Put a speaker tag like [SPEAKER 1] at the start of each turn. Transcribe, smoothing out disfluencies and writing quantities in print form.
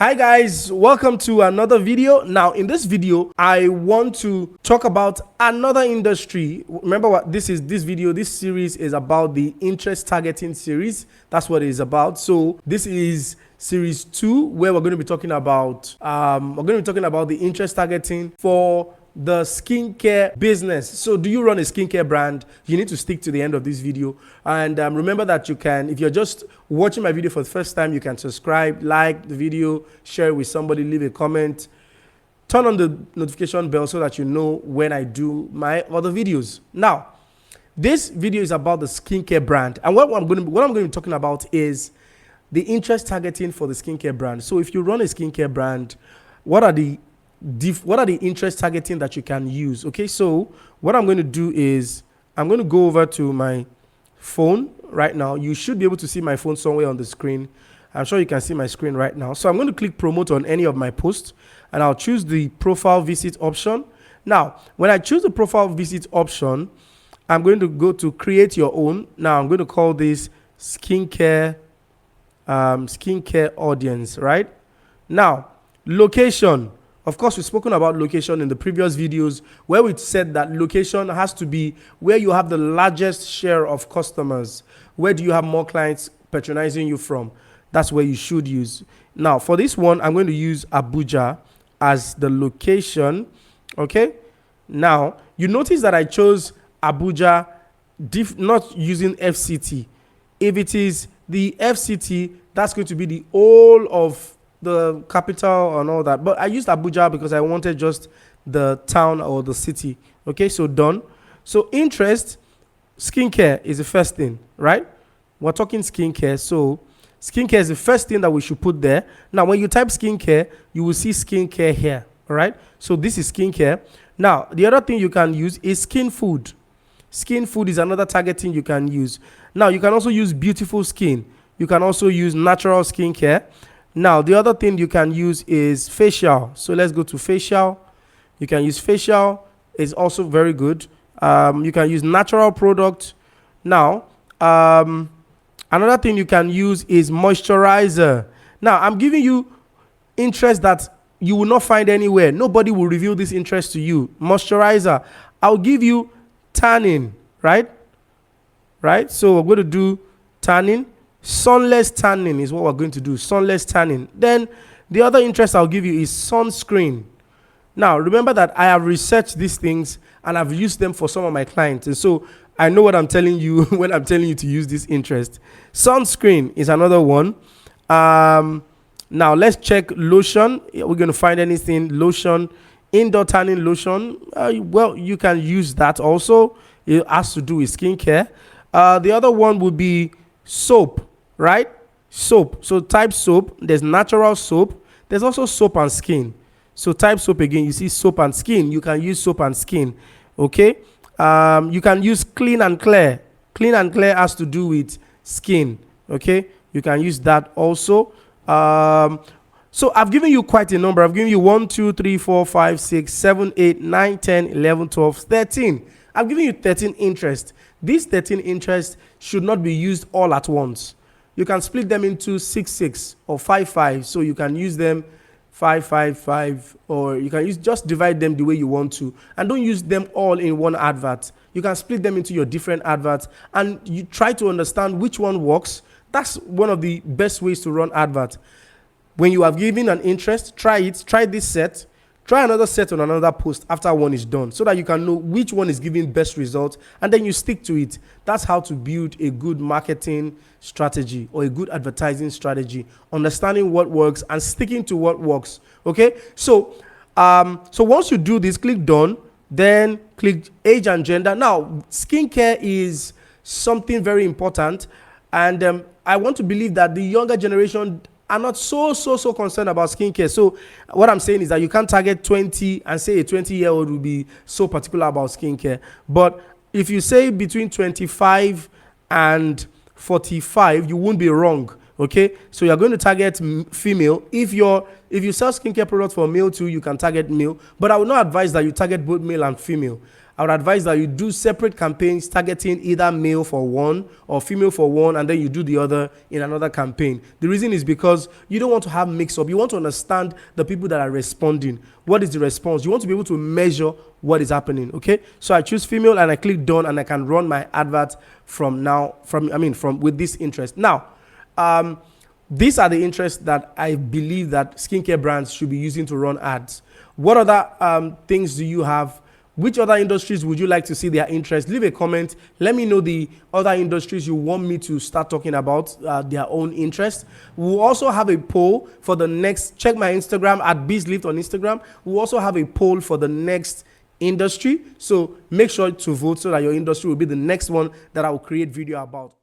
[SPEAKER 1] Hi guys, welcome to another video. Now in this video, I want to talk about another industry. Remember what this series is about, the interest targeting series. That's what it is about. So this is series 2 where we're going to be talking about the interest targeting for the skincare business. So do you run a skincare brand? You need to stick to the end of this video. And remember that you can, if you're just watching my video for the first time, you can subscribe, like the video, share it with somebody, leave a comment, turn on the notification bell so that you know when I do my other videos. Now, this video is about the skincare brand. And what I'm going to be talking about is the interest targeting for the skincare brand. So if you run a skincare brand, what are the interest targeting that you can use? Okay, so what I'm going to do is I'm going to go over to my phone right now. You should be able to see my phone somewhere on the screen. I'm sure you can see my screen right now. So I'm going to click promote on any of my posts and I'll choose the profile visit option. Now, when I choose the profile visit option, I'm going to go to create your own. Now I'm going to call this skincare audience, right? Now, location. Of course, we've spoken about location in the previous videos where we said that location has to be where you have the largest share of customers. Where do you have more clients patronizing you from? That's where you should use. Now, for this one, I'm going to use Abuja as the location. Okay. Now, you notice that I chose Abuja, not using FCT. If it is the FCT, that's going to be the whole of the capital and all that, but I used Abuja because I wanted just the town or the city. Okay, so done. So interest, skincare is the first thing, right? We're talking skincare, so skincare is the first thing that we should put there. Now when you type skincare, you will see skincare here. All right, so this is skincare. Now the other thing you can use is skin food. Skin food is another targeting you can use. Now you can also use beautiful skin. You can also use natural skincare. Now, the other thing you can use is facial. So let's go to facial. You can use facial. It's also very good. You can use natural product. Now, another thing you can use is moisturizer. Now, I'm giving you interest that you will not find anywhere. Nobody will reveal this interest to you. Moisturizer. I'll give you tanning, right? Right? So we're going to do tanning. Sunless tanning is what we're going to do. Sunless tanning. Then the other interest I'll give you is sunscreen. Now, remember that I have researched these things and I've used them for some of my clients. And so I know what I'm telling you when I'm telling you to use this interest. Sunscreen is another one. Now, let's check lotion. We're going to find anything. Lotion, indoor tanning lotion. Well, you can use that also. It has to do with skincare. The other one would be soap. Right? Soap. So type soap. There's natural soap. There's also soap and skin. So type soap again. You see soap and skin. You can use soap and skin. Okay. You can use clean and clear. Clean and clear has to do with skin. Okay. You can use that also. So I've given you quite a number. I've given you 1, 2, 3, 4, 5, 6, 7, 8, 9, 10, 11, 12, 13. I've given you 13 interests. These 13 interests should not be used all at once. You can split them into 6, 6 or 5, 5. So you can use them 5, 5, 5, or you can just divide them the way you want to. And don't use them all in one advert. You can split them into your different adverts and you try to understand which one works. That's one of the best ways to run advert. When you have given an interest, try it. Try this set. Try another set on another post after one is done so that you can know which one is giving best results and then you stick to it. That's how to build a good marketing strategy or a good advertising strategy. Understanding what works and sticking to what works. Okay? So once you do this, click done, then click age and gender. Now, skincare is something very important and I want to believe that the younger generation are not so concerned about skincare. So what I'm saying is that you can't target 20 and say a 20-year-old will be so particular about skincare. But if you say between 25 and 45, you won't be wrong. Okay, so you're going to target female. If you sell skincare products for male too, you can target male. But I would not advise that you target both male and female. I would advise that you do separate campaigns targeting either male for one or female for one, and then you do the other in another campaign. The reason is because you don't want to have mix-up. You want to understand the people that are responding. What is the response? You want to be able to measure what is happening. Okay, so I choose female and I click done, and I can run my advert from with this interest. Now, these are the interests that I believe that skincare brands should be using to run ads. What other things do you have? Which other industries would you like to see their interest? Leave a comment. Let me know the other industries you want me to start talking about their own interest. We'll also have a poll for the next. Check my Instagram at BizLift on Instagram. We'll also have a poll for the next industry. So make sure to vote so that your industry will be the next one that I will create video about.